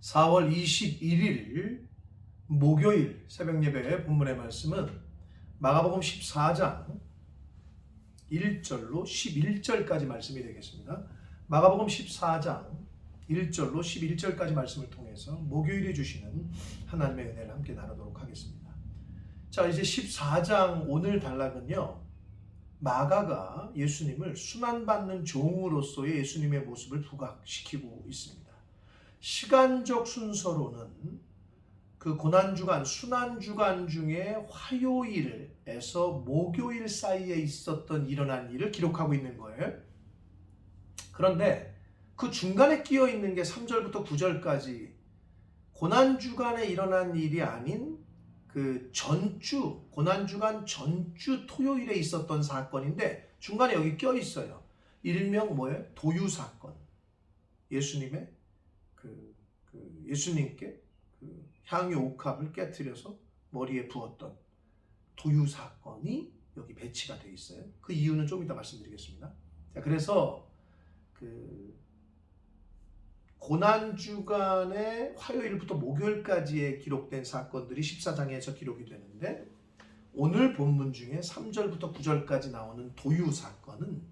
4월 21일 목요일 새벽예배 본문의 말씀은 마가복음 14장 1절로 11절까지 말씀이 되겠습니다. 마가복음 14장 1절로 11절까지 말씀을 통해서 목요일에 주시는 하나님의 은혜를 함께 나누도록 하겠습니다. 자, 이제 14장 오늘 단락은요, 마가가 예수님을 순환받는 종으로서의 예수님의 모습을 부각시키고 있습니다. 시간적 순서로는 그 고난주간, 순환주간 중에 화요일에서 목요일 사이에 있었던 일어난 일을 기록하고 있는 거예요. 그런데 그 중간에 끼어 있는 게 3절부터 9절까지 고난주간에 일어난 일이 아닌 그 전주, 고난주간 전주 토요일에 있었던 사건인데 중간에 여기 껴 있어요. 일명 뭐예요? 도유 사건. 예수님의 예수님께 향유 옥합을 깨트려서 머리에 부었던 도유 사건이 여기 배치가 되어 있어요. 그 이유는 좀 이따 말씀드리겠습니다. 자, 그래서 고난주간의 화요일부터 목요일까지에 기록된 사건들이 14장에서 기록이 되는데, 오늘 본문 중에 3절부터 9절까지 나오는 도유 사건은,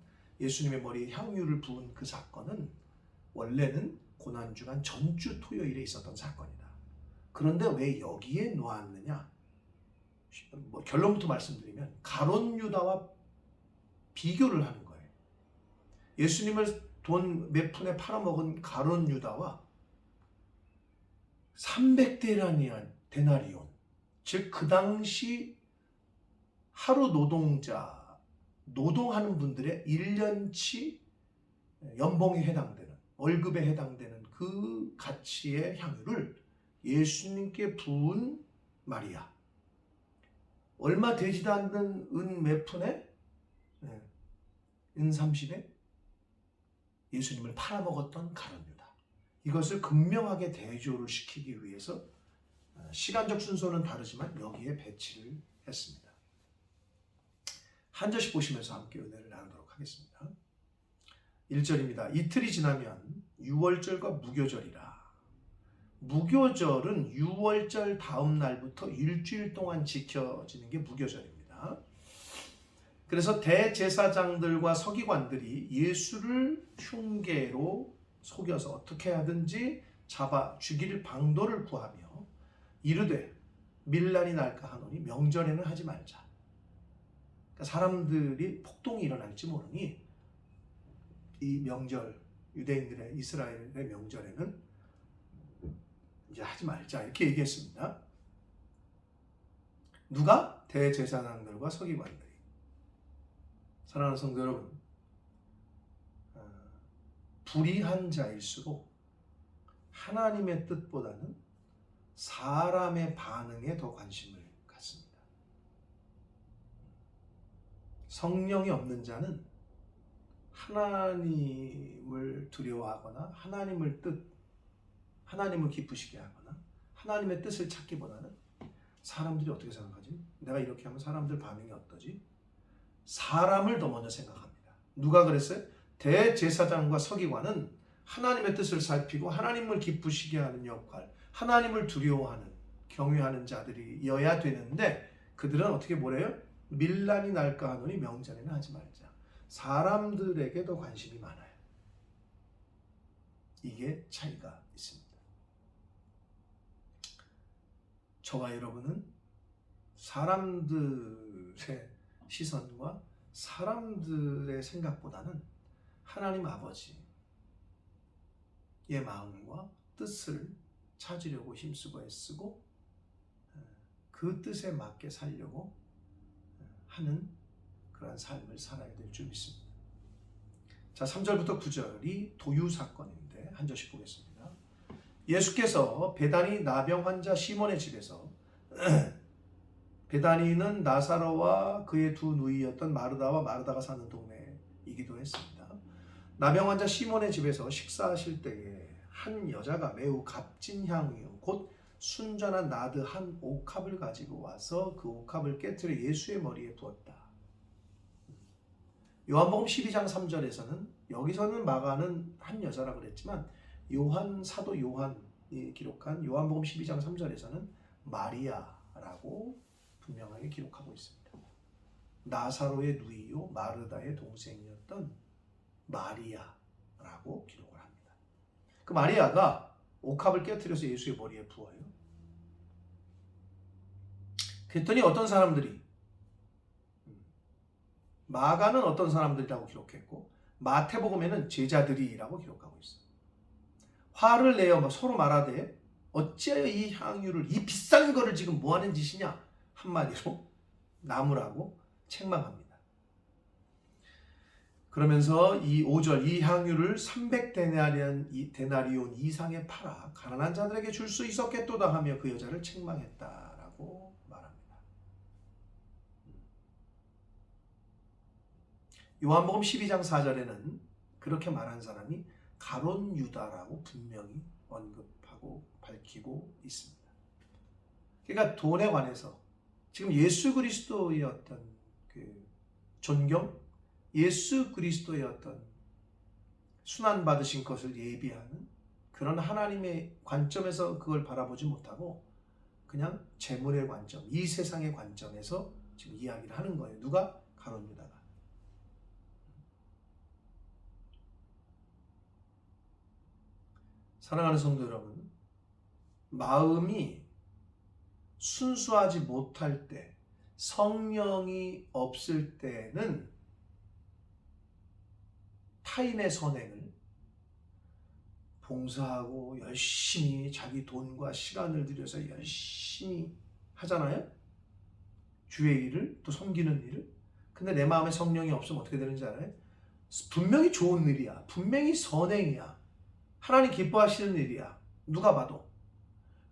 예수님의 머리에 향유를 부은 그 사건은 원래는 고난주간 전주 토요일에 있었던 사건이다. 그런데 왜 여기에 놓았느냐? 결론부터 말씀드리면 가룟 유다와 비교를 하는 거예요. 예수님을 돈 몇 푼에 팔아먹은 가룟 유다와 300데나리온, 즉 그 당시 하루 노동하는 분들의 1년치 연봉에 해당되는, 월급에 해당되는 그 가치의 향유를 예수님께 부은 마리아, 얼마 되지도 않는 은 몇 푼에, 은 30에 예수님을 팔아먹었던 가룟 유다, 이것을 극명하게 대조를 시키기 위해서 시간적 순서는 다르지만 여기에 배치를 했습니다. 한 절씩 보시면서 함께 은혜를 나누도록 하겠습니다. 1절입니다. 이틀이 지나면 유월절과 무교절이라. 무교절은 유월절 다음 날부터 일주일 동안 지켜지는 게 무교절입니다. 그래서 대제사장들과 서기관들이 예수를 흉계로 속여서 어떻게 하든지 잡아 죽일 방도를 구하며 이르되 밀란이 날까 하노니 명절에는 하지 말자. 그러니까 사람들이 폭동이 일어날지 모르니 이 명절, 유대인들의, 이스라엘의 명절에는 이제 하지 말자, 이렇게 얘기했습니다. 누가? 대제사장들과 서기관들이. 사랑하는 성도 여러분, 불의한 자일수록 하나님의 뜻보다는 사람의 반응에 더 관심을 갖습니다. 성령이 없는 자는 하나님을 두려워하거나 하나님을 기쁘시게 하거나 하나님의 뜻을 찾기보다는 사람들이 어떻게 생각하지? 내가 이렇게 하면 사람들 반응이 어떠지? 사람을 더 먼저 생각합니다. 누가 그랬어요? 대제사장과 서기관은 하나님의 뜻을 살피고 하나님을 기쁘시게 하는 역할, 하나님을 두려워하는, 경외하는 자들이어야 되는데, 그들은 어떻게 뭐래요? 밀란이 날까 하노니 명절에는 하지 말자. 사람들에게 더 관심이 많아요. 이게 차이가 있습니다. 저와 여러분은 사람들의 시선과 사람들의 생각보다는 하나님 아버지의 마음과 뜻을 찾으려고 힘쓰고 애쓰고 그 뜻에 맞게 살려고 하는 그러한 삶을 살아야 될 줄 믿습니다. 자, 3절부터 9절이 도유 사건인데 한 절씩 보겠습니다. 예수께서 베다니 나병 환자 시몬의 집에서, 베다니는 나사로와 그의 두 누이였던 마르다와 마르다가 사는 동네이기도 했습니다. 나병 환자 시몬의 집에서 식사하실 때에 한 여자가 매우 값진 향유, 곧 순전한 나드 한 옥합을 가지고 와서 그 옥합을 깨트려 예수의 머리에 부었다. 요한복음 12장 3절에서는, 여기서는 마가는 한 여자라고 그랬지만 사도 요한 기록한 요한복음 12장 3절에서는 마리아라고 분명하게 기록하고 있습니다. 나사로의 누이요 마르다의 동생이었던 마리아라고 기록을 합니다. 그 마리아가 옥합을 깨뜨려서 예수의 머리에 부어요. 그랬더니 어떤 사람들이, 마가는 어떤 사람들이라고 기록했고 마태복음에는 제자들이라고 기록하고 있어요. 화를 내어 서로 말하되 어찌하여 이 향유를, 이 비싼 거를 지금 뭐하는 짓이냐, 한마디로 나무라고 책망합니다. 그러면서 이 5절, 이 향유를 300데나리온 이상에 팔아 가난한 자들에게 줄 수 있었겠도다 하며 그 여자를 책망했다라고 말합니다. 요한복음 12장 4절에는 그렇게 말한 사람이 가룟 유다라고 분명히 언급하고 밝히고 있습니다. 그러니까 돈에 관해서 지금 예수 그리스도의 어떤 그 존경, 예수 그리스도의 어떤 순환 받으신 것을 예비하는 그런 하나님의 관점에서 그걸 바라보지 못하고 그냥 재물의 관점, 이 세상의 관점에서 지금 이야기를 하는 거예요. 누가? 가룟 유다가. 사랑하는 성도 여러분, 마음이 순수하지 못할 때, 성령이 없을 때는 타인의 선행을 봉사하고 열심히 자기 돈과 시간을 들여서 열심히 하잖아요. 주의 일을, 또 섬기는 일을. 근데 내 마음에 성령이 없으면 어떻게 되는지 알아요? 분명히 좋은 일이야. 분명히 선행이야. 하나님 기뻐하시는 일이야. 누가 봐도.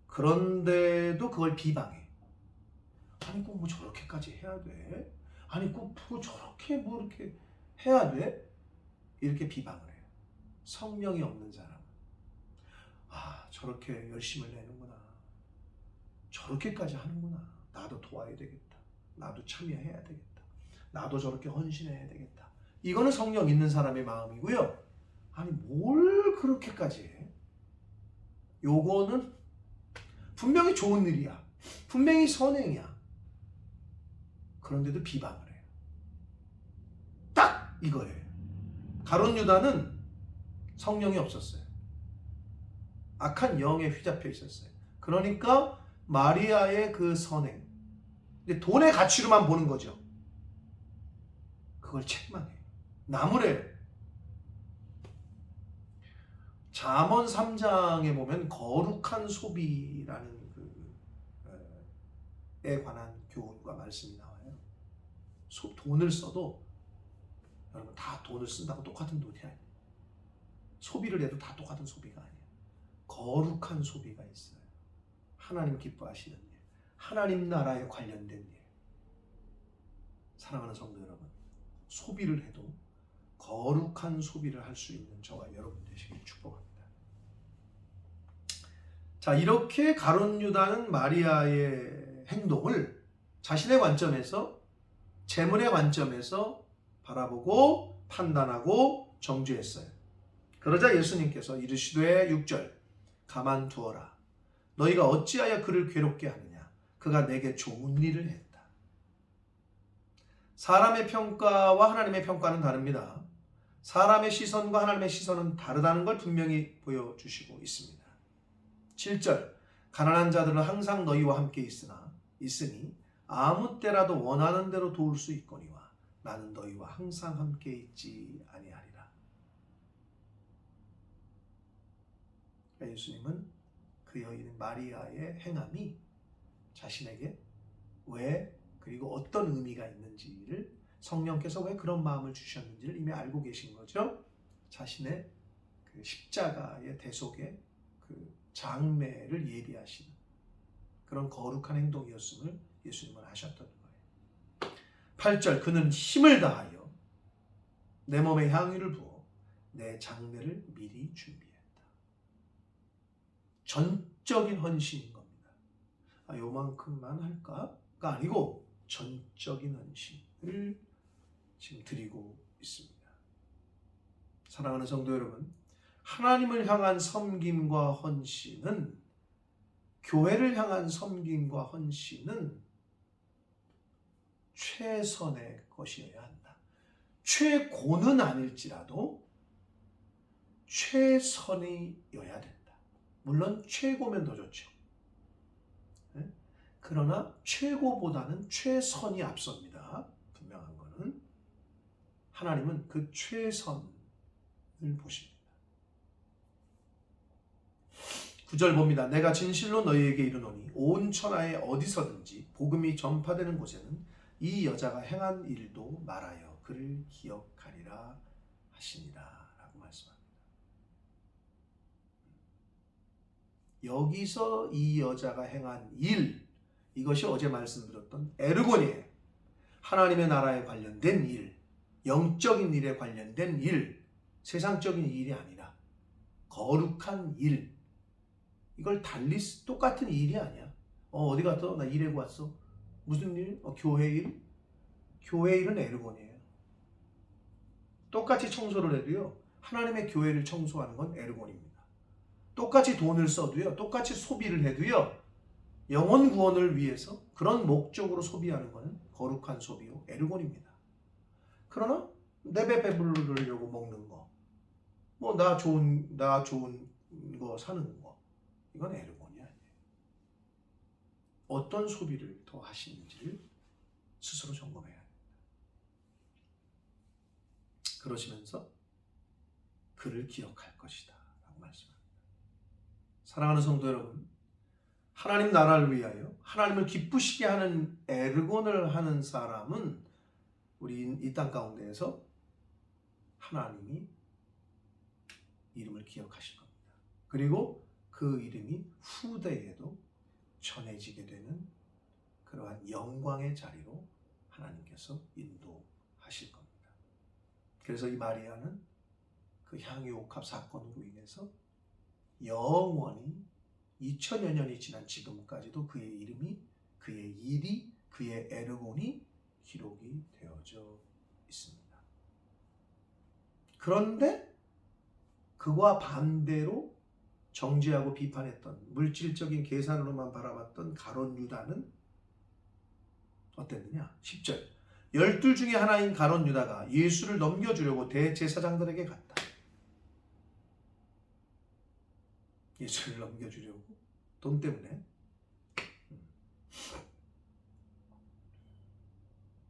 그런데도 그걸 비방해. 아니 꼭 뭐 저렇게까지 해야 돼? 아니 꼭 뭐 저렇게 뭐 이렇게 해야 돼? 이렇게 비방을 해요. 성령이 없는 사람. 아, 저렇게 열심을 내는구나. 저렇게까지 하는구나. 나도 도와야 되겠다. 나도 참여해야 되겠다. 나도 저렇게 헌신해야 되겠다. 이거는 성령 있는 사람의 마음이고요. 아니 뭘 그렇게까지 해? 요거는 분명히 좋은 일이야. 분명히 선행이야. 그런데도 비방을 해요. 딱 이거예요. 가룟 유다는 성령이 없었어요. 악한 영에 휘잡혀 있었어요. 그러니까 마리아의 그 선행, 근데 돈의 가치로만 보는 거죠. 그걸 책망해요. 나무래요. 잠언 3장에 보면 거룩한 소비라는 그에 관한 교훈과 말씀이 나와요. 돈을 써도 여러분 다 돈을 쓴다고 똑같은 돈이 아니에요. 소비를 해도 다 똑같은 소비가 아니에요. 거룩한 소비가 있어요. 하나님 기뻐하시는 일, 하나님 나라에 관련된 일. 사랑하는 성도 여러분, 소비를 해도 거룩한 소비를 할 수 있는 저와 여러분 되시길 축복합니다. 자, 이렇게 가룟 유다는 마리아의 행동을 자신의 관점에서, 재물의 관점에서 바라보고 판단하고 정죄했어요. 그러자 예수님께서 이르시되 6절, 가만두어라. 너희가 어찌하여 그를 괴롭게 하느냐. 그가 내게 좋은 일을 했다. 사람의 평가와 하나님의 평가는 다릅니다. 사람의 시선과 하나님의 시선은 다르다는 걸 분명히 보여주시고 있습니다. 7절, 가난한 자들은 항상 너희와 함께 있으니 아무 때라도 원하는 대로 도울 수 있거니와 나는 너희와 항상 함께 있지 아니하리라. 예수님은 그 여인 마리아의 행함이 자신에게 왜, 그리고 어떤 의미가 있는지를, 성령께서 왜 그런 마음을 주셨는지를 이미 알고 계신 거죠. 자신의 그 십자가의 대속의 그 장매를 예비하시는 그런 거룩한 행동이었음을 예수님은 하셨던 거예요. 8절, 그는 힘을 다하여 내 몸에 향유를 부어 내 장례를 미리 준비했다. 전적인 헌신인 겁니다. 요만큼만 할까가 아니고 전적인 헌신을 지금 드리고 있습니다. 사랑하는 성도 여러분, 하나님을 향한 섬김과 헌신은, 교회를 향한 섬김과 헌신은 최선의 것이어야 한다. 최고는 아닐지라도 최선이어야 된다. 물론 최고면 더 좋죠. 그러나 최고보다는 최선이 앞섭니다. 분명한 거는 하나님은 그 최선을 보십니다. 9절 봅니다. 내가 진실로 너희에게 이르노니 온 천하에 어디서든지 복음이 전파되는 곳에는 이 여자가 행한 일도 말하여 그를 기억하리라 하시니라 라고 말씀합니다. 여기서 이 여자가 행한 일, 이것이 어제 말씀드렸던 에르곤이에요. 하나님의 나라에 관련된 일, 영적인 일에 관련된 일, 세상적인 일이 아니라 거룩한 일. 이걸 달리 똑같은 일이 아니야. 어디 갔어? 나 일하고 왔어. 무슨 일? 교회 일? 교회 일은 에르곤이에요. 똑같이 청소를 해도요, 하나님의 교회를 청소하는 건 에르곤입니다. 똑같이 돈을 써도요, 똑같이 소비를 해도요, 영혼 구원을 위해서 그런 목적으로 소비하는 것은 거룩한 소비요, 에르곤입니다. 그러나 내 배 배부르려고 먹는 거, 뭐 나 좋은 거 사는 거, 이건 에르곤이 아니에요. 어떤 소비를 더 하시는지를 스스로 점검해야 합니다. 그러시면서 그를 기억할 것이다 라고 말씀합니다. 사랑하는 성도 여러분, 하나님 나라를 위하여 하나님을 기쁘시게 하는 에르곤을 하는 사람은 우리 이 땅 가운데에서 하나님이 이름을 기억하실 겁니다. 그리고 그 이름이 후대에도 전해지게 되는 그러한 영광의 자리로 하나님께서 인도하실 겁니다. 그래서 이 마리아는 그 향유옥합 사건으로 인해서 영원히 2000여 년이 지난 지금까지도 그의 이름이, 그의 일이, 그의 에르곤이 기록이 되어져 있습니다. 그런데 그와 반대로 정죄하고 비판했던, 물질적인 계산으로만 바라봤던 가룟 유다는 어땠느냐? 10절. 12 중에 하나인 가룟 유다가 예수를 넘겨주려고 대제사장들에게 갔다. 예수를 넘겨주려고 돈 때문에.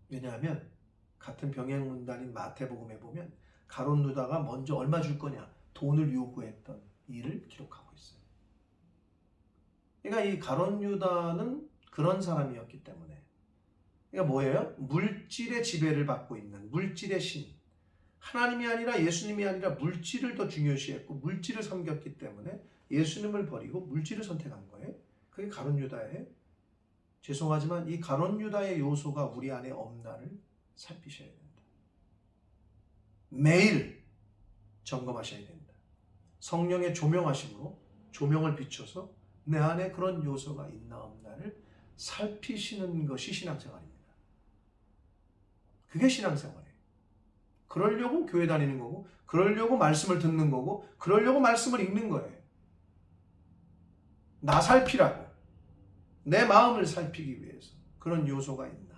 왜냐하면 같은 병행문단인 마태복음에 보면 가룟 유다가 먼저 얼마 줄 거냐 돈을 요구했던 일을 기록하고 있어요. 그러니까 이 가룟 유다는 그런 사람이었기 때문에, 그러니까 뭐예요? 물질의 지배를 받고 있는 물질의 신, 하나님이 아니라 예수님이 아니라 물질을 더 중요시했고 물질을 섬겼기 때문에 예수님을 버리고 물질을 선택한 거예요. 그게 가룟 유다예요. 죄송하지만 이 가룟 유다의 요소가 우리 안에 없나를 살피셔야 된다. 매일 점검하셔야 된다. 성령의 조명하심으로 조명을 비춰서 내 안에 그런 요소가 있나 없나를 살피시는 것이 신앙생활입니다. 그게 신앙생활이에요. 그러려고 교회 다니는 거고, 그러려고 말씀을 듣는 거고, 그러려고 말씀을 읽는 거예요. 나 살피라고, 내 마음을 살피기 위해서 그런 요소가 있나,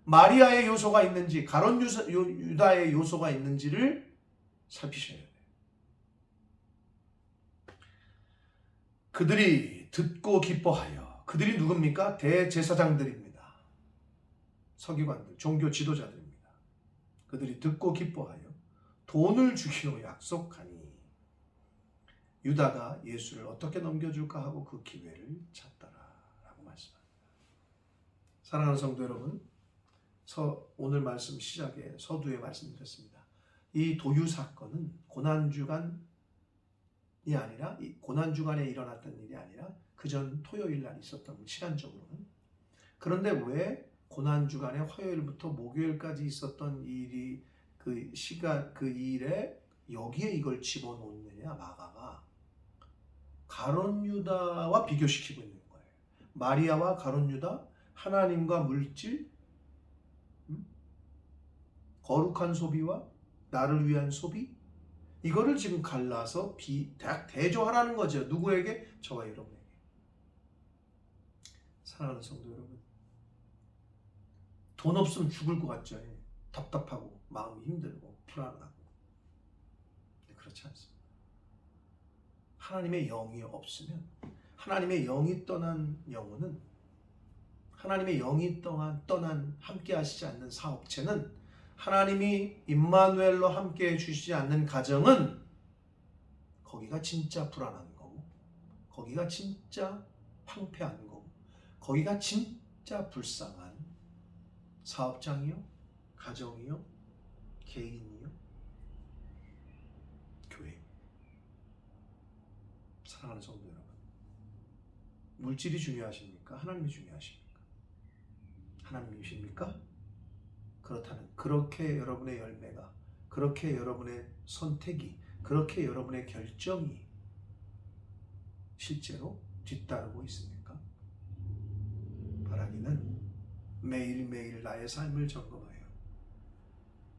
마리아의 요소가 있는지 가룟 유다의 요소가 있는지를 살피셔야 돼요. 그들이 듣고 기뻐하여, 그들이 누굽니까? 대제사장들입니다. 서기관들, 종교 지도자들입니다. 그들이 듣고 기뻐하여 돈을 주기로 약속하니 유다가 예수를 어떻게 넘겨줄까 하고 그 기회를 찾더라 라고 말씀합니다. 사랑하는 성도 여러분, 오늘 말씀 시작에 서두에 말씀드렸습니다. 이 도유 사건은 고난주간이 아니라, 고난주간에 일어났던 일이 아니라 그전 토요일 날 있었던, 시간적으로는. 그런데 왜 고난주간에 화요일부터 목요일까지 있었던 일이, 그 시간, 그 일에 여기에 이걸 집어넣느냐? 마가가 가룟 유다와 비교시키고 있는 거예요. 마리아와 가룟 유다, 하나님과 물질, 거룩한 소비와 나를 위한 소비, 이거를 지금 갈라서 대조하라는 거죠. 누구에게? 저와 여러분에게. 사랑하는 성도 여러분, 돈 없으면 죽을 것 같죠. 답답하고 마음이 힘들고 불안하고. 근데 그렇지 않습니다. 하나님의 영이 없으면, 하나님의 영이 떠난 영혼은, 하나님의 영이 떠난 함께 하시지 않는 사업체는, 하나님이 임마누엘로 함께 해주시지 않는 가정은 거기가 진짜 불안한 거고, 거기가 진짜 황폐한 거고, 거기가 진짜 불쌍한 사업장이요, 가정이요, 개인이요, 교회. 사랑하는 성도 여러분, 물질이 중요하십니까? 하나님이 중요하십니까? 하나님이십니까? 그렇다면 그렇게 여러분의 열매가, 그렇게 여러분의 선택이, 그렇게 여러분의 결정이 실제로 뒤따르고 있습니까? 바라기는 매일매일 나의 삶을 점검하여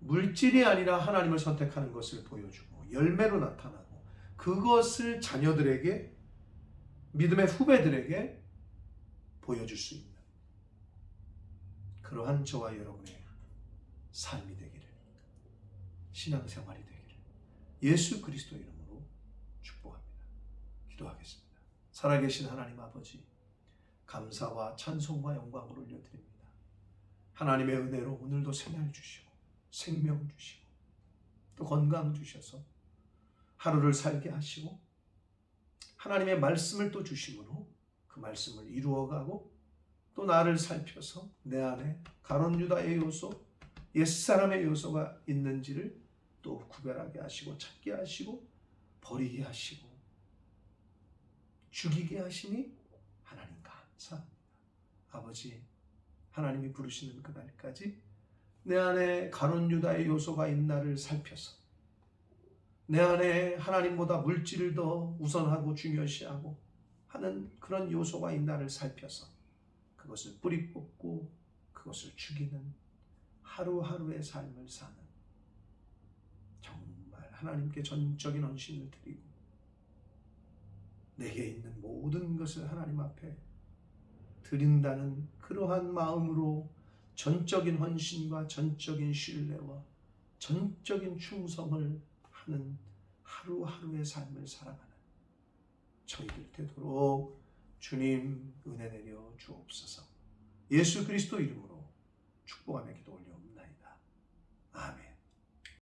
물질이 아니라 하나님을 선택하는 것을 보여주고 열매로 나타나고, 그것을 자녀들에게, 믿음의 후배들에게 보여줄 수 있는 그러한 저와 여러분의 삶이 되기를, 신앙생활이 되기를 예수 그리스도 이름으로 축복합니다. 기도하겠습니다. 살아계신 하나님 아버지, 감사와 찬송과 영광을 올려드립니다. 하나님의 은혜로 오늘도 새날 주시고 생명 주시고 또 건강 주셔서 하루를 살게 하시고, 하나님의 말씀을 또 주심으로 그 말씀을 이루어가고, 또 나를 살펴서 내 안에 가룟 유다의 요소, 옛사람의 요소가 있는지를 또 구별하게 하시고 찾게 하시고 버리게 하시고 죽이게 하시니 하나님 감사합니다. 아버지, 하나님이 부르시는 그날까지 내 안에 가룟 유다의 요소가 있나를 살펴서, 내 안에 하나님보다 물질을 더 우선하고 중요시하고 하는 그런 요소가 있나를 살펴서 그것을 뿌리 뽑고 그것을 죽이는 하루하루의 삶을 사는, 정말 하나님께 전적인 헌신을 드리고 내게 있는 모든 것을 하나님 앞에 드린다는 그러한 마음으로 전적인 헌신과 전적인 신뢰와 전적인 충성을 하는 하루하루의 삶을 살아가는 저희들 되도록 주님 은혜 내려 주옵소서. 예수 그리스도 이름으로 축복하며 기도 올려옵나이다. 아멘.